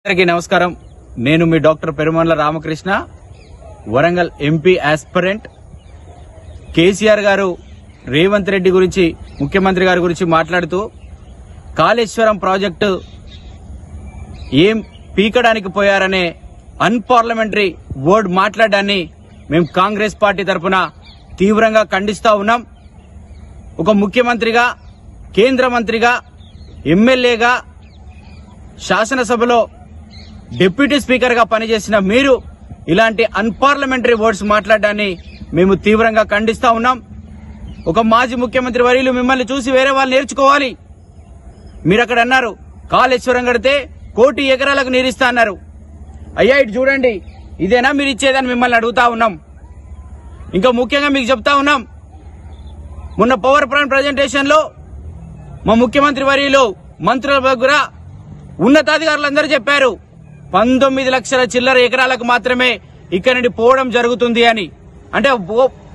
అందరికీ నమస్కారం. నేను మీ doctor Perumandla Ramakrishna, Warangal MP aspirant. KCR గారు రేవంత్ రెడ్డి గురించి, ముఖ్యమంత్రి గారి గురించి మాట్లాడుతూ కాళేశ్వరం ప్రాజెక్టు ఏం పీకడానికి పోయారనే అన్పార్లమెంటరీ వర్డ్ మాట్లాడడాన్ని మేము కాంగ్రెస్ పార్టీ తరఫున తీవ్రంగా ఖండిస్తా ఉన్నాం. ఒక ముఖ్యమంత్రిగా, కేంద్ర మంత్రిగా, ఎమ్మెల్యేగా, శాసనసభలో డిప్యూటీ స్పీకర్ గా పనిచేసిన మీరు ఇలాంటి అన్పార్లమెంటరీ వర్డ్స్ మాట్లాడడాన్ని మేము తీవ్రంగా ఖండిస్తా ఉన్నాం. ఒక మాజీ ముఖ్యమంత్రి వర్యులు మిమ్మల్ని చూసి వేరే వాళ్ళు నేర్చుకోవాలి. మీరు అక్కడ అన్నారు కాళేశ్వరం కడితే 1 కోటి ఎకరాలకు నీరిస్తా అన్నారు. అయ్యా ఇటు చూడండి, ఇదేనా మీరు ఇచ్చేదని మిమ్మల్ని అడుగుతా ఉన్నాం. ఇంకా ముఖ్యంగా మీకు చెప్తా ఉన్నాం, మొన్న పవర్ పాయింట్ ప్రజెంటేషన్ లో మా ముఖ్యమంత్రి వర్యులు మంత్రుల దగ్గర ఉన్నతాధికారులందరూ చెప్పారు 19 లక్షల చిల్లర ఎకరాలకు మాత్రమే ఇక్కడ నుండి పోవడం జరుగుతుంది అని. అంటే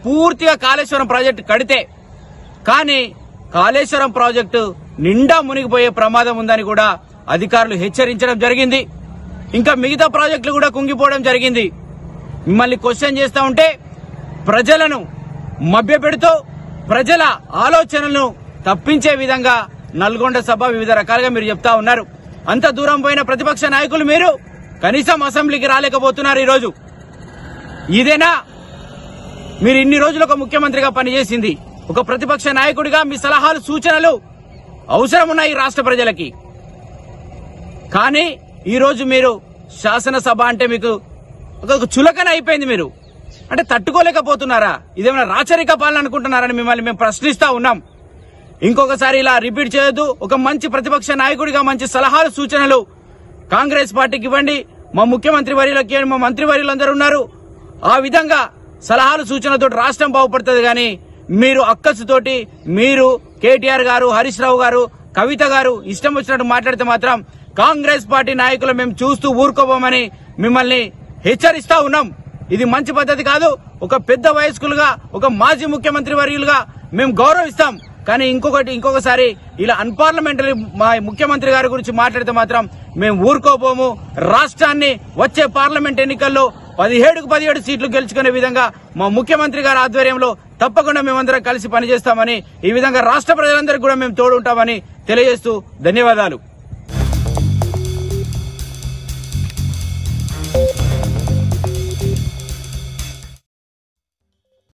పూర్తిగా కాళేశ్వరం ప్రాజెక్టు కడితే, కానీ కాళేశ్వరం ప్రాజెక్టు నిండా మునిగిపోయే ప్రమాదం ఉందని కూడా అధికారులు హెచ్చరించడం జరిగింది. ఇంకా మిగతా ప్రాజెక్టులు కూడా కుంగిపోవడం జరిగింది. మిమ్మల్ని క్వశ్చన్ చేస్తా ఉంటే ప్రజలను మభ్యపెడుతూ ప్రజల ఆలోచనలను తప్పించే విధంగా నల్గొండ సభ వివిధ రకాలుగా మీరు చెప్తా ఉన్నారు. అంత దూరం పోయిన ప్రతిపక్ష నాయకులు మీరు కనీసం అసెంబ్లీకి రాలేకపోతున్నారు. ఈరోజు ఇదేనా మీరు ఇన్ని రోజులు ఒక ముఖ్యమంత్రిగా పనిచేసింది? ఒక ప్రతిపక్ష నాయకుడిగా మీ సలహాలు, సూచనలు అవసరం ఉన్నాయి రాష్ట్ర ప్రజలకి. కానీ ఈరోజు మీరు శాసనసభ అంటే మీకు ఒక చులకన అయిపోయింది. మీరు అంటే తట్టుకోలేకపోతున్నారా? ఇదేమైనా రాచరిక పాలన అనుకుంటున్నారని మిమ్మల్ని మేము ప్రశ్నిస్తా ఉన్నాం. ఇంకొకసారి ఇలా రిపీట్ చేయొద్దు. ఒక మంచి ప్రతిపక్ష నాయకుడిగా మంచి సలహాలు, సూచనలు కాంగ్రెస్ పార్టీకి ఇవ్వండి. మా ముఖ్యమంత్రి వర్యులకి, మా మంత్రి వర్యులందరూ ఉన్నారు. ఆ విధంగా సలహాలు, సూచనలతో రాష్ట్రం బాగుపడుతుంది. కానీ మీరు అక్కసుతోటి మీరు కేటీఆర్ గారు, హరీష్ రావు గారు, కవిత గారు ఇష్టం వచ్చినట్టు మాట్లాడితే మాత్రం కాంగ్రెస్ పార్టీ నాయకులు మేము చూస్తూ ఊరుకోబోమని మిమ్మల్ని హెచ్చరిస్తా ఉన్నాం. ఇది మంచి పద్ధతి కాదు. ఒక పెద్ద వయస్కులుగా, ఒక మాజీ ముఖ్యమంత్రి వర్యులుగా మేము గౌరవిస్తాం. కానీ ఇంకొకసారి ఇలా అన్పార్లమెంటరీ మా ముఖ్యమంత్రి గారి గురించి మాట్లాడితే మాత్రం మేము ఊరుకోబోము. రాష్ట్రాన్ని వచ్చే పార్లమెంట్ ఎన్నికల్లో 17కు 17 సీట్లు గెలుచుకునే విధంగా మా ముఖ్యమంత్రి గారి ఆధ్వర్యంలో తప్పకుండా మేమందరం కలిసి పనిచేస్తామని, ఈ విధంగా రాష్ట్ర ప్రజలందరికీ కూడా మేము తోడుంటామని తెలియజేస్తూ ధన్యవాదాలు.